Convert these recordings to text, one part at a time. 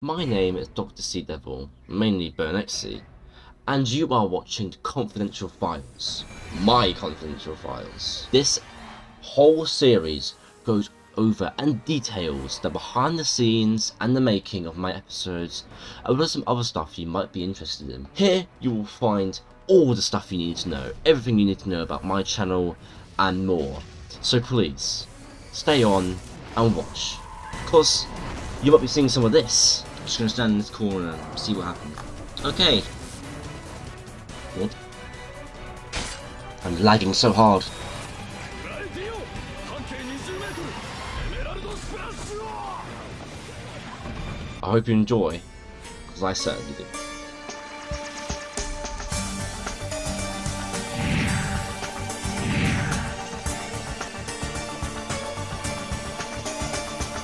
My name is Dr. Sea Devil, mainly Bernxee, and you are watching Confidential Files. My Confidential Files. This whole series goes over and details the behind the scenes and the making of my episodes, as well as some other stuff you might be interested in. Here you will find all the stuff you need to know, everything you need to know about my channel and more. So please, stay on and watch, because you might be seeing some of this. I'm just gonna stand in this corner and see what happens. Okay. What? I'm lagging so hard. I hope you enjoy, because I certainly do.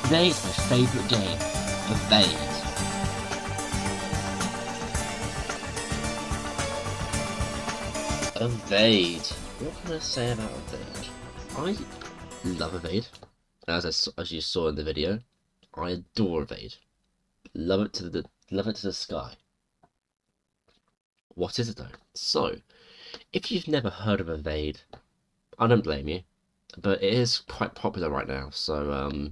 Today is my favourite game, Evade. Evade. What can I say about Evade? I love Evade. As you saw in the video, I adore Evade. Love it to the sky. What is it though? So, if you've never heard of Evade, I don't blame you, but it is quite popular right now. So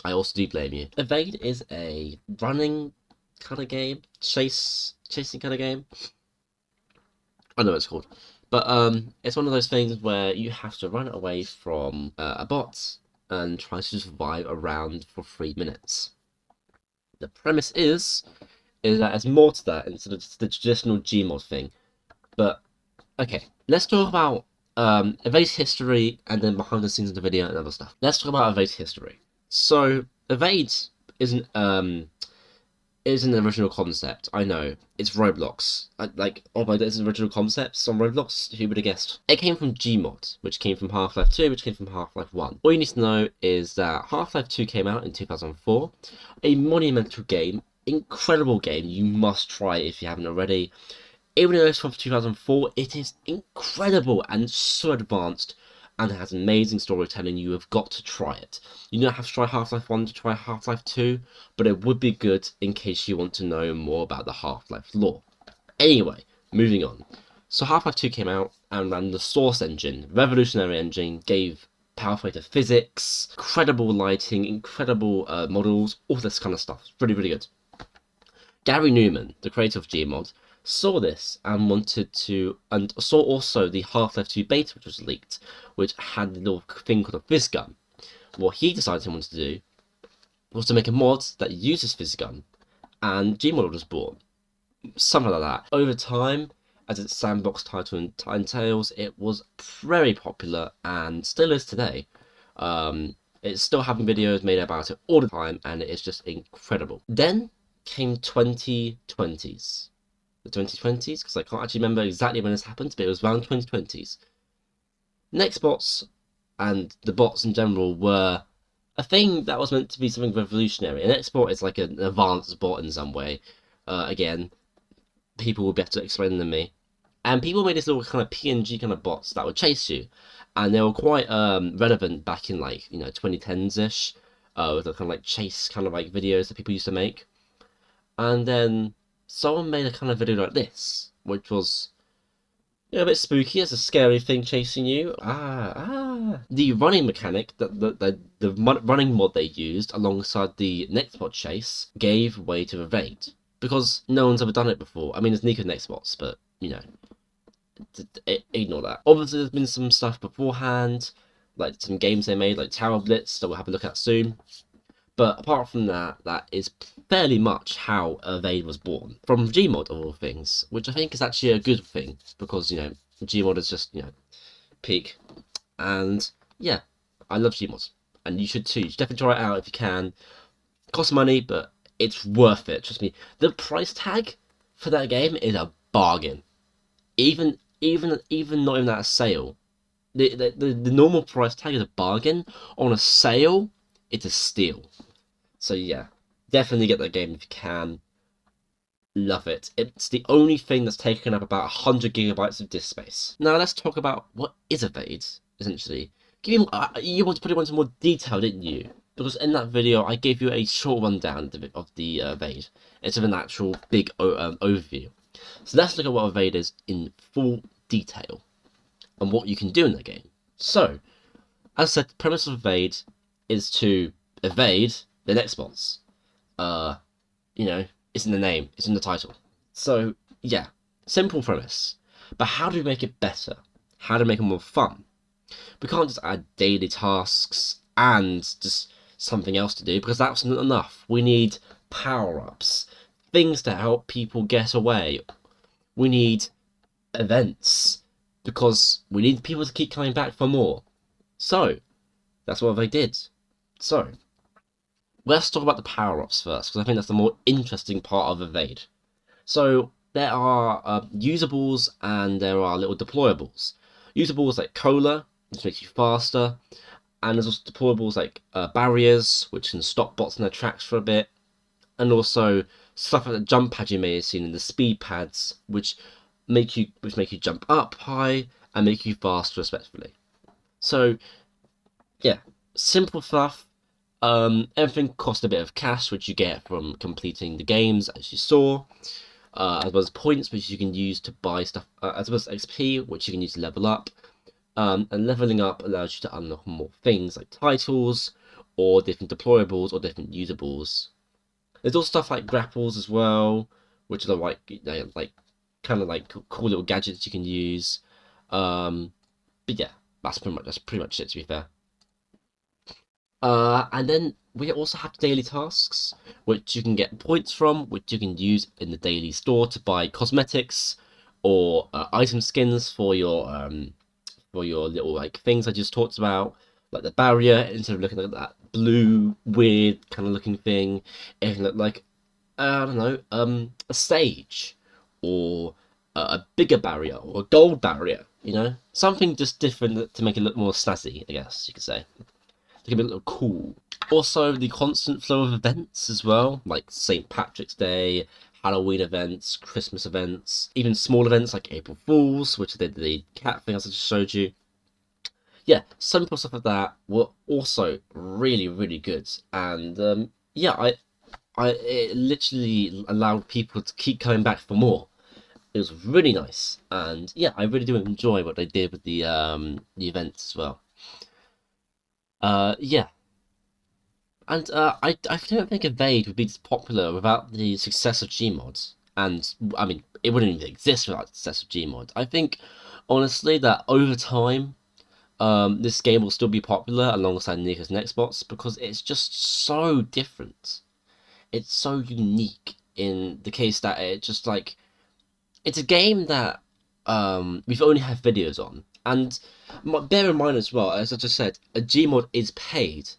I also do blame you. Evade is a running kind of game, chasing kind of game. I know what it's called, but it's one of those things where you have to run away from a bot and try to survive around for 3 minutes. The premise is that there's more to that instead of just the traditional Gmod thing. But okay, let's talk about Evade's history and then behind the scenes of the video and other stuff. Let's talk about Evade's history. So Evade isn't an original concept. I know it's Roblox. Oh my god, it's an original concept on Roblox. Who would have guessed? It came from Gmod, which came from Half-Life 2, which came from Half-Life 1. All you need to know is that Half-Life 2 came out in 2004, a monumental game, incredible game. You must try it if you haven't already. Even though it's from 2004, it is incredible and so advanced, and it has amazing storytelling. You have got to try it. You don't have to try Half-Life 1 to try Half-Life 2, but it would be good in case you want to know more about the Half-Life lore. Anyway, moving on. So Half-Life 2 came out and ran the Source engine, revolutionary engine, gave powerful to physics, incredible lighting, incredible models, all this kind of stuff. It's really, really good. Gary Newman, the creator of Gmod, saw this and saw also the Half-Life 2 beta, which was leaked, which had a little thing called a fizz gun. What he decided he wanted to do was to make a mod that uses fizz gun, and Gmod was born. Something like that. Over time, as its sandbox title entails, it was very popular and still is today. It's still having videos made about it all the time, and it is just incredible. Then came 2020s. The 2020s, because I can't actually remember exactly when this happened, but it was around 2020s. Next bots and the bots in general were a thing that was meant to be something revolutionary. An export is like an advanced bot in some way. Again, people will be able to explain than me. And people made this little kind of PNG kind of bots that would chase you, and they were quite relevant back in 2010s-ish, with the kind of chase kind of videos that people used to make. And then someone made a kind of video like this, which was a bit spooky. It's a scary thing chasing you. The running mechanic, the running mod they used alongside the Nextbot chase gave way to Evade, because no one's ever done it before. I mean, there's Nico Nextbots, but ignore that. Obviously, there's been some stuff beforehand, like some games they made, like Tower Blitz, that we'll have a look at soon. But apart from that, that is fairly much how Evade was born. From Gmod, of all things, which I think is actually a good thing, because, Gmod is just, peak. And, yeah, I love Gmod. And you should too. You should definitely try it out if you can. It costs money, but it's worth it. Trust me. The price tag for that game is a bargain. Even not even at a sale. The normal price tag is a bargain. On a sale, it's a steal. So yeah, definitely get that game if you can. Love it. It's the only thing that's taken up about 100 gigabytes of disk space. Now let's talk about what is Evade, essentially. You wanted to put it into more detail, didn't you? because in that video I gave you a short rundown of the evade instead of an actual big overview. So let's look at what evade is in full detail and what you can do in the game. So, as I said, the premise of evade is to evade the next boss. You know, it's in the name, it's in the title. So, yeah, simple premise. But how do we make it better? How to make it more fun? We can't just add daily tasks and just something else to do, because that's not enough. We need power-ups, things to help people get away. We need events, because we need people to keep coming back for more. So, that's what they did. So, let's talk about the power-ups first, because I think that's the more interesting part of Evade. So, there are usables and there are little deployables. Usables like Cola, which makes you faster, and there's also deployables like barriers, which can stop bots in their tracks for a bit, and also stuff like the jump pad you may have seen in the speed pads, which make you jump up high and make you faster respectively. So yeah, simple stuff. Everything costs a bit of cash, which you get from completing the games, as you saw, as well as points, which you can use to buy stuff, as well as XP, which you can use to level up. And leveling up allows you to unlock more things like titles, or different deployables, or different usables. There's also stuff like grapples as well, which are like, kind of like cool little gadgets you can use. But yeah, that's pretty much it, to be fair. And then we also have daily tasks, which you can get points from, which you can use in the daily store to buy cosmetics or item skins for your little like things I just talked about, like the barrier. Instead of looking at that blue weird kind of looking thing, it can look like I don't know, a stage or a bigger barrier or a gold barrier. You know, something just different to make it look more snazzy, I guess you could say. To give it a little cool. Also, the constant flow of events as well, like St. Patrick's Day, Halloween events, Christmas events, even small events like April Fools, which they did the cat thing as I just showed you. Yeah, simple stuff like that were also really, really good. And yeah, it literally allowed people to keep coming back for more. It was really nice, and yeah, I really do enjoy what they did with the events as well. Yeah, and I don't think Evade would be this popular without the success of Gmod. And I mean, it wouldn't even exist without the success of Gmod. I think, honestly, that over time, this game will still be popular alongside Nika's Next Bots because it's just so different. It's so unique in the case that it just like it's a game that we've only had videos on, and bear in mind as well, as I just said, a Gmod is paid,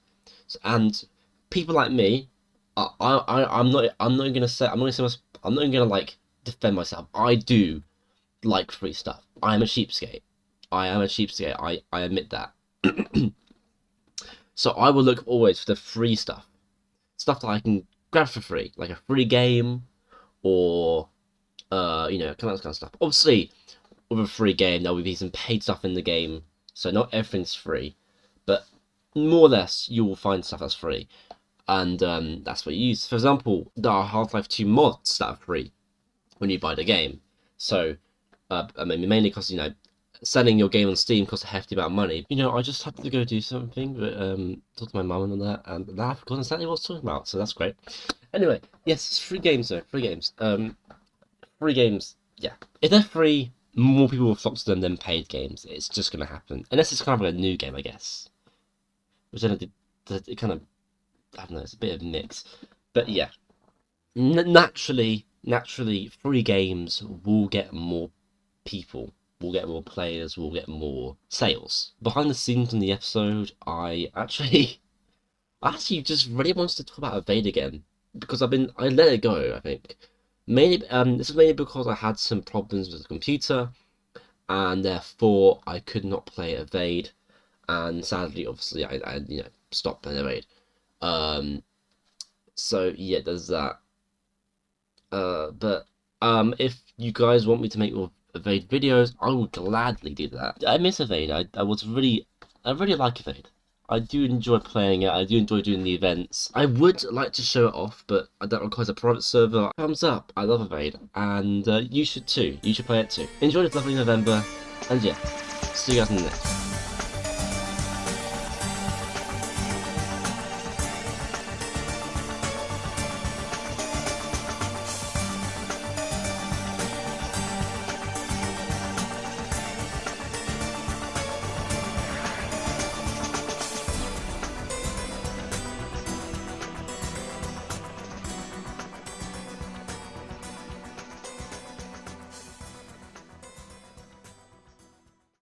and people like me, I'm not gonna say I'm not gonna like defend myself. I do like free stuff. I am a cheapskate. I am a cheapskate. I admit that. So I will look always for the free stuff that I can grab for free, like a free game or you know, kind of stuff. Obviously, with a free game, there will be some paid stuff in the game, so not everything's free, but more or less you will find stuff that's free, and that's what you use. For example, there are Half-Life 2 mods that are free when you buy the game. So, I mean, mainly because, you know, selling your game on Steam costs a hefty amount of money. You know, I just had to go do something, but talk to my mum and all that, and I forgot exactly what I was talking about, so that's great. Anyway, yes, it's free games though, free games. Free games, yeah. If they're free, more people will flock to them than paid games. It's just going to happen. Unless it's kind of like a new game, I guess. Which then it kind of, I don't know, it's a bit of a mix. But yeah, naturally, free games will get more people, will get more players, will get more sales. Behind the scenes in the episode, I actually just really wanted to talk about Evade again. Because I let it go, I think. Mainly, this is mainly because I had some problems with the computer, and therefore I could not play Evade, and sadly, obviously, I you know, stopped playing Evade. So yeah, there's that. But if you guys want me to make more Evade videos, I will gladly do that. I miss Evade. I really like Evade. I do enjoy playing it. I do enjoy doing the events. I would like to show it off, but that requires a private server. Thumbs up. I love Evade, and you should too. You should play it too. Enjoy this lovely November, and yeah, see you guys in the next one.